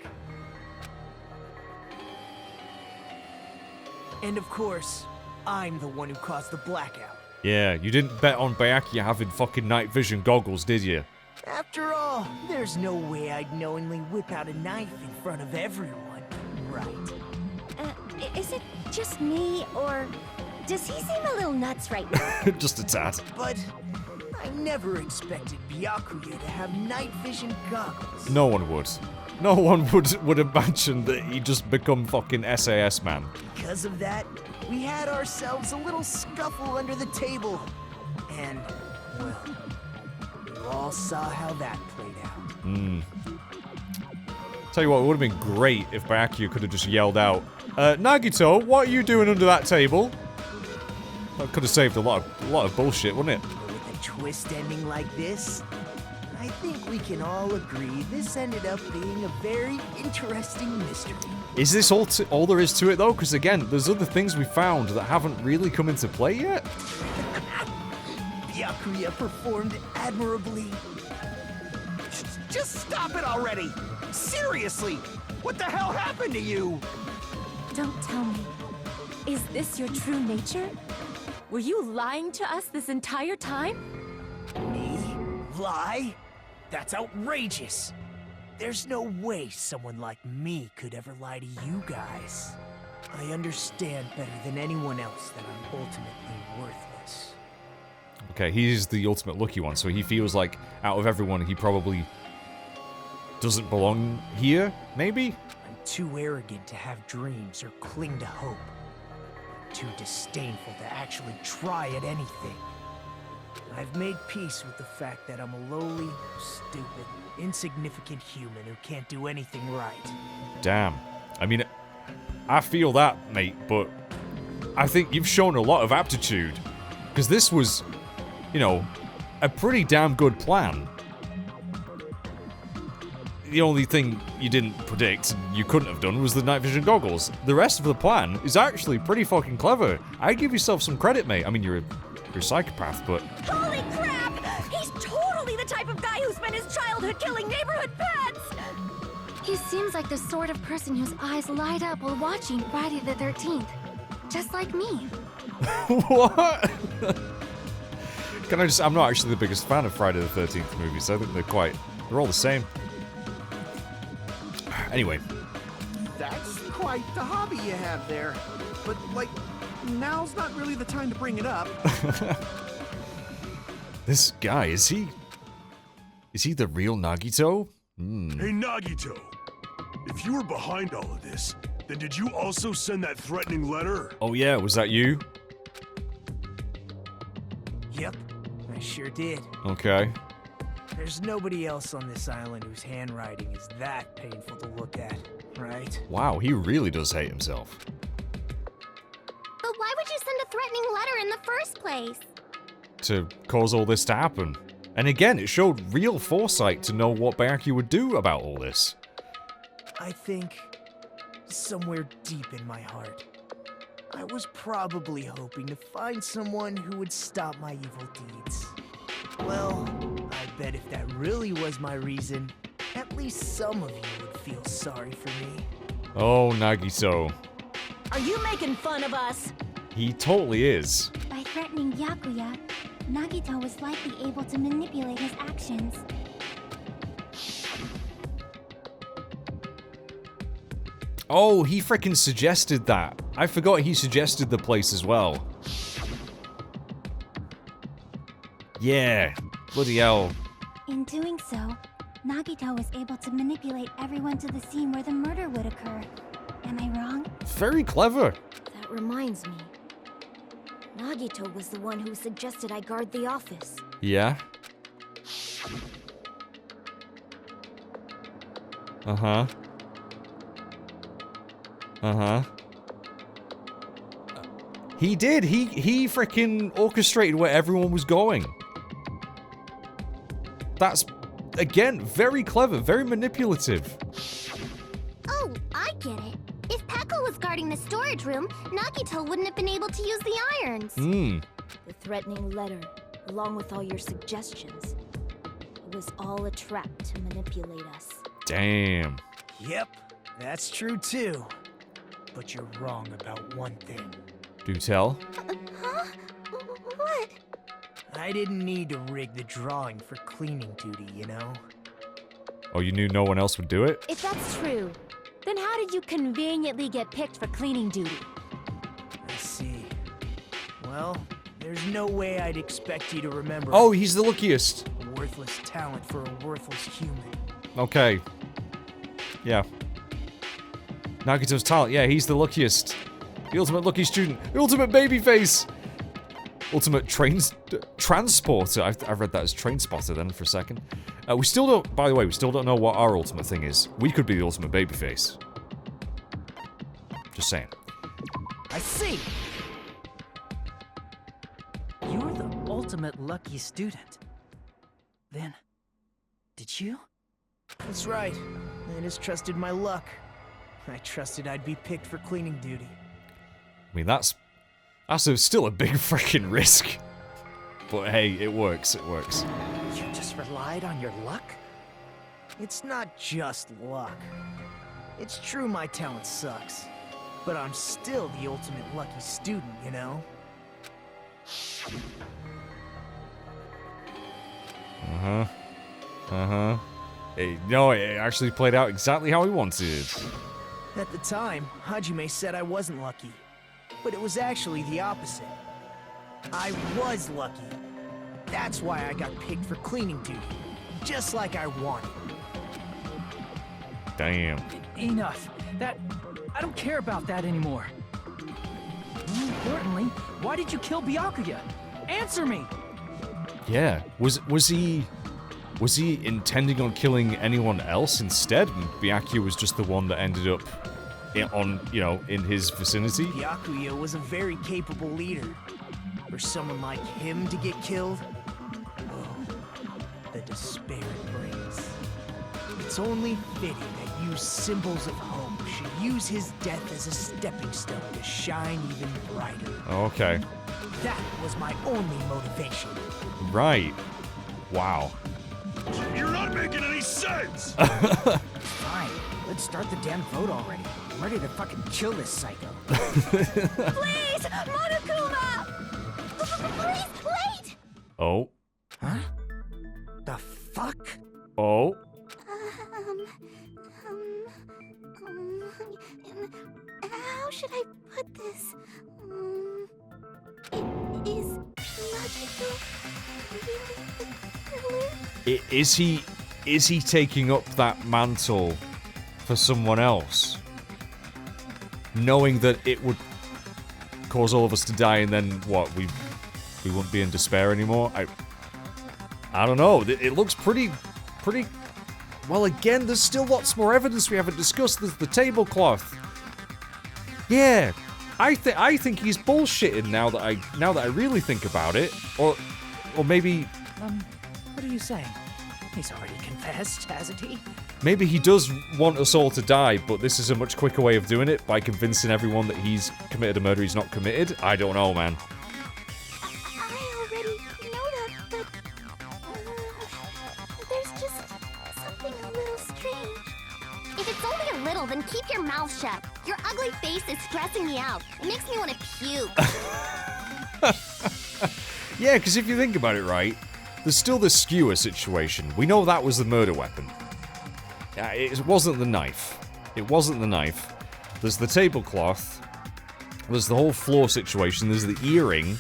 And of course, I'm the one who caused the blackout. Yeah, you didn't bet on Byakuya having fucking night vision goggles, did you? After all, there's no way I'd knowingly whip out a knife in front of everyone, right? Is it just me, or does he seem a little nuts right now? Just a tad. But I never expected Byakuya to have night vision goggles. No one would. No one would imagine that he'd just become fucking SAS man. Because of that, we had ourselves a little scuffle under the table. And, well, you all saw how that played out. Tell you what, it would have been great if Byakuya could have just yelled out, Nagito, what are you doing under that table? That could have saved a lot of bullshit, wouldn't it? With a twist ending like this, I think we can all agree this ended up being a very interesting mystery. Is this all there is to it, though? Because, again, there's other things we found that haven't really come into play yet. Byakuya performed admirably. Just stop it already! Seriously! What the hell happened to you? Don't tell me. Is this your true nature? Were you lying to us this entire time? Me? Lie? That's outrageous! There's no way someone like me could ever lie to you guys. I understand better than anyone else that I'm ultimately worthless. Okay, he's the ultimate lucky one, so he feels like out of everyone, he probably doesn't belong here, maybe? I'm too arrogant to have dreams or cling to hope. Too disdainful to actually try at anything. I've made peace with the fact that I'm a lowly, stupid, insignificant human who can't do anything right. Damn. I mean, I feel that, mate, but I think you've shown a lot of aptitude. Because this was, you know, a pretty damn good plan. The only thing you didn't predict, and you couldn't have done, was the night vision goggles. The rest of the plan is actually pretty fucking clever. I give yourself some credit, mate. I mean, you're a psychopath, but... Holy crap! He's totally the type of guy who spent his childhood killing neighborhood pets! He seems like the sort of person whose eyes light up while watching Friday the 13th. Just like me. What? I'm not actually the biggest fan of Friday the 13th movies. I think they're all the same. Anyway. That's quite the hobby you have there. But, like, now's not really the time to bring it up. This guy, is he the real Nagito? Hey, Nagito. If you were behind all of this, then did you also send that threatening letter? Oh yeah, was that you? Yep, I sure did. Okay. There's nobody else on this island whose handwriting is that painful to look at, right? Wow, he really does hate himself. But why would you send a threatening letter in the first place? To cause all this to happen. And again, it showed real foresight to know what Byakuya would do about all this. I think, somewhere deep in my heart, I was probably hoping to find someone who would stop my evil deeds. Well, I bet if that really was my reason, at least some of you would feel sorry for me. Oh, Nagito. Are you making fun of us? He totally is. By threatening Byakuya, Nagito was likely able to manipulate his actions. Oh, he frickin' suggested that. I forgot he suggested the place as well. Yeah, bloody hell. In doing so, Nagito was able to manipulate everyone to the scene where the murder would occur. Am I wrong? Very clever. That reminds me. Nagito was the one who suggested I guard the office. Yeah. Uh-huh. Uh-huh. He did. He frickin' orchestrated where everyone was going. That's, again, very clever, very manipulative. Oh, I get it. If Peko was guarding the storage room, Nagito wouldn't have been able to use the irons. The threatening letter, along with all your suggestions, it was all a trap to manipulate us. Damn. Yep, that's true too. But you're wrong about one thing. Do tell. Huh? What? I didn't need to rig the drawing for cleaning duty, you know? Oh, you knew no one else would do it? If that's true, then how did you conveniently get picked for cleaning duty? I see. Well, there's no way I'd expect you to remember. Oh, he's the luckiest. A worthless talent for a worthless human. Okay. Yeah. Nagito's talent. Yeah, he's the luckiest. The ultimate lucky student. The ultimate babyface. Ultimate transporter. I read that as train spotter then for a second. We still don't, by the way, we still don't know what our ultimate thing is. We could be the ultimate babyface. Just saying. I see. You're the ultimate lucky student. Then, did you? That's right. I just trusted my luck. I trusted I'd be picked for cleaning duty. I mean, that's still a big freaking risk. But hey, it works, it works. You just relied on your luck? It's not just luck. It's true my talent sucks. But I'm still the ultimate lucky student, you know? No, it actually played out exactly how he wanted. At the time, Hajime said I wasn't lucky. But it was actually the opposite. I was lucky. That's why I got picked for cleaning duty. Just like I wanted. Damn. Enough. I don't care about that anymore. More importantly, why did you kill Byakuya? Answer me! Yeah. Was he intending on killing anyone else instead? And Byakuya was just the one that ended up in his vicinity? Byakuya was a very capable leader. For someone like him to get killed, oh, the despair it brings. It's only fitting that you symbols of hope should use his death as a stepping stone to shine even brighter. Okay. That was my only motivation. Right. Wow. You're not making any sense! Fine, let's start the damn vote already. I'm ready to fucking kill this psycho. Please, Monokuma! Please, wait! Oh. Huh? The fuck? Oh. How should I put this? Is Nagito really the killer? Is he taking up that mantle for someone else? Knowing that it would cause all of us to die and then what, we wouldn't be in despair anymore? I don't know. It looks pretty well. Again, there's still lots more evidence we haven't discussed. There's the tablecloth. Yeah, I think he's bullshitting now that I really think about it. Or maybe What are you saying? He's already confessed, hasn't he? maybe he does want us all to die, but this is a much quicker way of doing it by convincing everyone that he's committed a murder he's not committed. I don't know, man. I already know that, but there's just something a little strange. If it's only a little, then keep your mouth shut. Your ugly face is stressing me out. It makes me want to puke. Yeah, because if you think about it, right, there's still the skewer situation. We know that was the murder weapon. It wasn't the knife. It wasn't the knife. There's the tablecloth. There's the whole floor situation. There's the earring.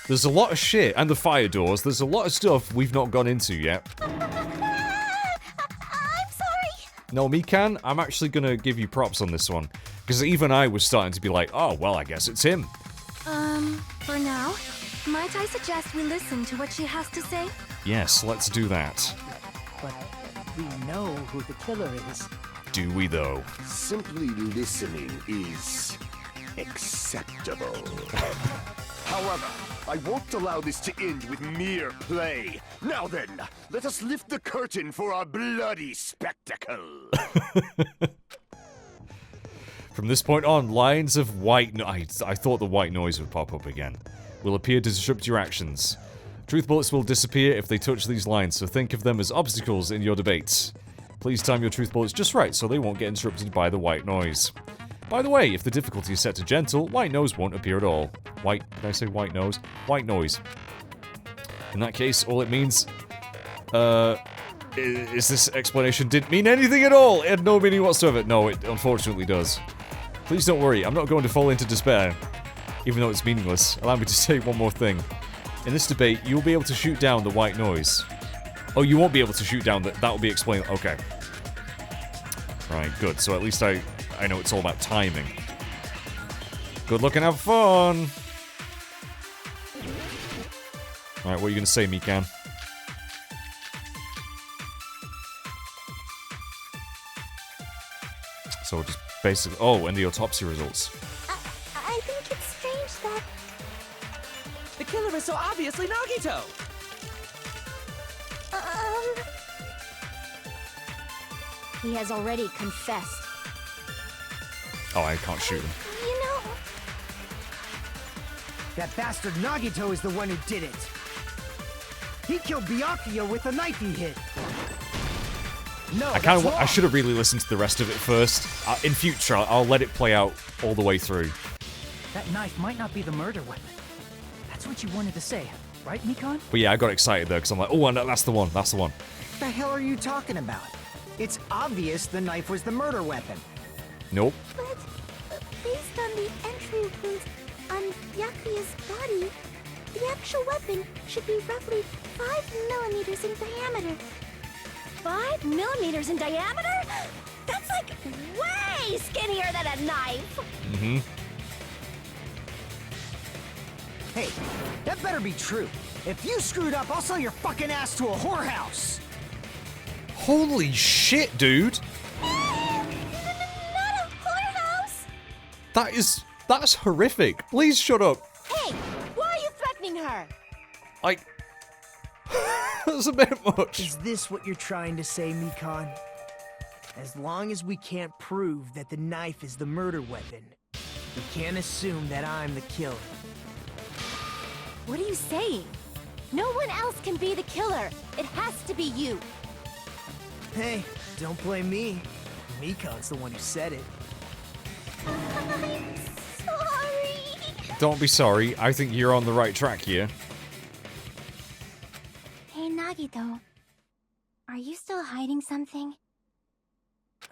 There's a lot of shit. And the fire doors. There's a lot of stuff we've not gone into yet. I'm sorry. No, Mikan, I'm actually going to give you props on this one. Because even I was starting to be like, oh, well, I guess it's him. For now, might I suggest we listen to what she has to say? Yes, let's do that. But we know who the killer is. Do we, though? Simply listening is acceptable. However, I won't allow this to end with mere play. Now then, let us lift the curtain for our bloody spectacle. From this point on, lines of white I thought the white noise would pop up again. Will appear to disrupt your actions. Truth bullets will disappear if they touch these lines, so think of them as obstacles in your debates. Please time your truth bullets just right so they won't get interrupted by the white noise. By the way, if the difficulty is set to gentle, white noise won't appear at all. White, did I say white nose? White noise. In that case, all it means, is this explanation didn't mean anything at all! It had no meaning whatsoever. No, it unfortunately does. Please don't worry, I'm not going to fall into despair. Even though it's meaningless, allow me to say one more thing. In this debate, you'll be able to shoot down the white noise. Oh, you won't be able to shoot down that will be explained. Okay. Right, good. So at least I know it's all about timing. Good luck and have fun! Alright, what are you gonna say, Mikan? So just basically... Oh, and the autopsy results. I think it's strange that... The killer is so obviously Nagito! He has already confessed. Oh, I can't shoot him. You know... That bastard Nagito is the one who did it. He killed Byakuya with the knife he hid. No, I should have really listened to the rest of it first. In future, I'll let it play out all the way through. That knife might not be the murder weapon. That's what you wanted to say, right, Mikan? But yeah, I got excited though, because I'm like, oh, that's the one, that's the one. What the hell are you talking about? It's obvious the knife was the murder weapon. Nope. But based on the entry wounds on Byakuya's body, the actual weapon should be roughly 5 millimeters in diameter. 5 millimeters in diameter? That's like way skinnier than a knife! Mm-hmm. Hey, that better be true. If you screwed up, I'll sell your fucking ass to a whorehouse! Holy shit, dude! Not a whorehouse! That's horrific. Please shut up. Hey, why are you threatening her? That's a bit much. Is this what you're trying to say, Mikan? As long as we can't prove that the knife is the murder weapon, we can't assume that I'm the killer. What are you saying? No one else can be the killer. It has to be you. Hey, don't blame me. Mikan's the one who said it. I'm sorry. Don't be sorry. I think you're on the right track here. Hey, Nagito. Are you still hiding something?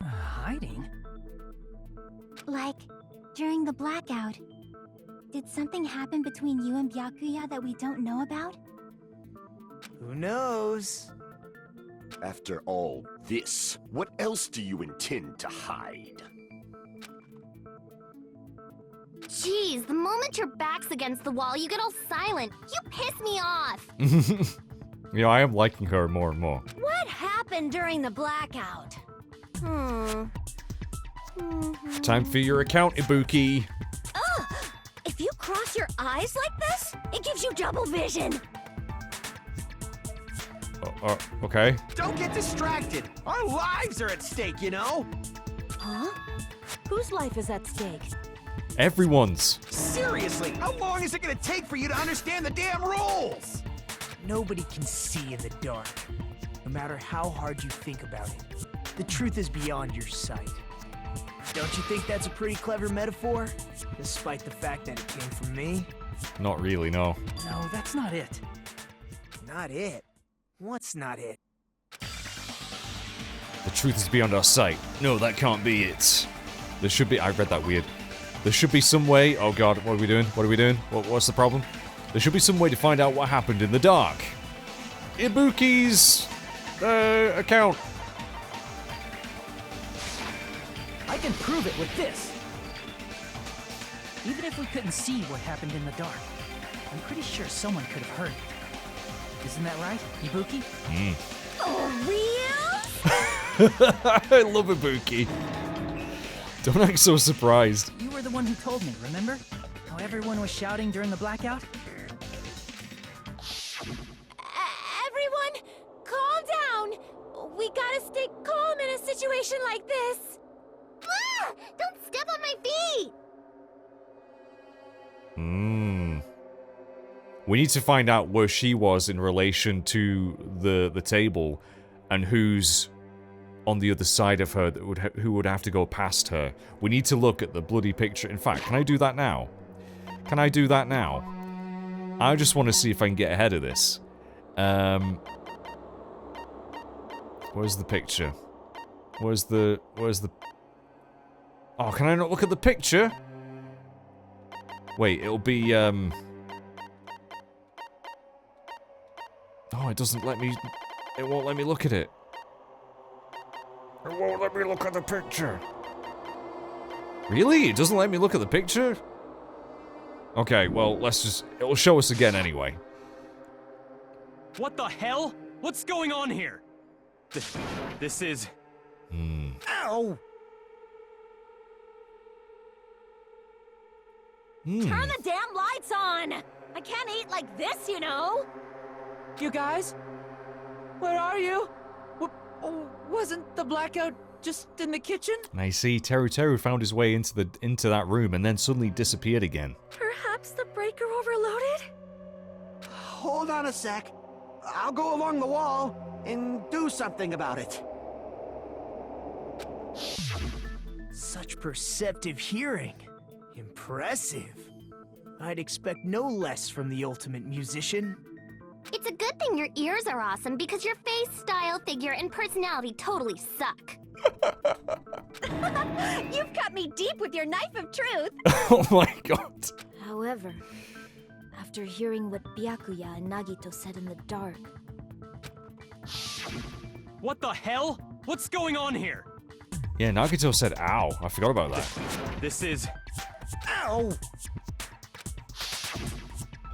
Hiding? Like, during the blackout, did something happen between you and Byakuya that we don't know about? Who knows? After all this, what else do you intend to hide? Jeez, the moment your back's against the wall, you get all silent. You piss me off. You know, I am liking her more and more. What happened during the blackout? Time for your account, Ibuki. Ugh! If you cross your eyes like this, it gives you double vision! Okay. Don't get distracted. Our lives are at stake, you know? Huh? Whose life is at stake? Everyone's. Seriously, how long is it gonna take for you to understand the damn rules? Nobody can see in the dark, no matter how hard you think about it. The truth is beyond your sight. Don't you think that's a pretty clever metaphor? Despite the fact that it came from me? Not really, no. No, that's not it. Not it? What's not it? The truth is beyond our sight. No, that can't be it. There should be... I read that weird. There should be some way... Oh god, what are we doing? What are we doing? What's the problem? There should be some way to find out what happened in the dark. Ibuki's... account. I can prove it with this. Even if we couldn't see what happened in the dark, I'm pretty sure someone could have heard it. Isn't that right, Ibuki? Oh, real? I love Ibuki. Don't act so surprised. You were the one who told me, remember? How everyone was shouting during the blackout? Everyone, calm down. We gotta stay calm in a situation like this. Don't step on my feet! We need to find out where she was in relation to the table, and who's on the other side of her that who would have to go past her. We need to look at the bloody picture. In fact, can I do that now? Can I do that now? I just want to see if I can get ahead of this. Where's the picture? Where's the... Oh, can I not look at the picture? Wait, it'll be, Oh, it doesn't let me... It won't let me look at it. It won't let me look at the picture. Really? It doesn't let me look at the picture? Okay, well, let's just... It'll show us again anyway. What the hell? What's going on here? This is... Ow! Turn the damn lights on! I can't eat like this, you know! You guys? Where are you? Wasn't the blackout just in the kitchen? And I see Teru found his way into that room and then suddenly disappeared again. Perhaps the breaker overloaded? Hold on a sec. I'll go along the wall and do something about it. Such perceptive hearing. Impressive. I'd expect no less from the ultimate musician. It's a good thing your ears are awesome because your face, style, figure, and personality totally suck. You've cut me deep with your knife of truth! Oh my god. However, after hearing what Byakuya and Nagito said in the dark... What the hell? What's going on here? Yeah, Nagito said ow. I forgot about that. This is... Ow!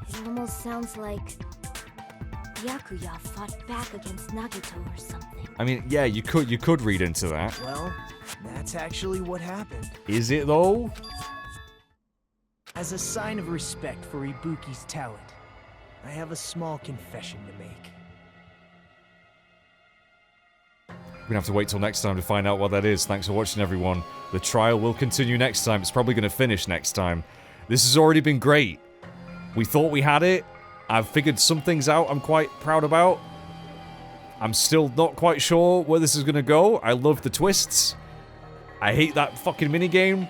It almost sounds like Byakuya fought back against Nagito or something. I mean, yeah, you could read into that. Well, that's actually what happened. Is it though? As a sign of respect for Ibuki's talent, I have a small confession to make. We're gonna have to wait till next time to find out what that is. Thanks for watching, everyone. The trial will continue next time. It's probably gonna finish next time. This has already been great. We thought we had it. I've figured some things out I'm quite proud about. I'm still not quite sure where this is gonna go. I love the twists. I hate that fucking minigame.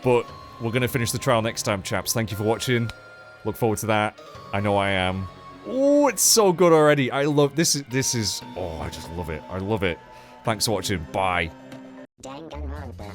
But we're gonna finish the trial next time, chaps. Thank you for watching. Look forward to that. I know I am. Oh, it's so good already. I love this. This is. Oh, I just love it. I love it. Thanks for watching. Bye. Danganronpa.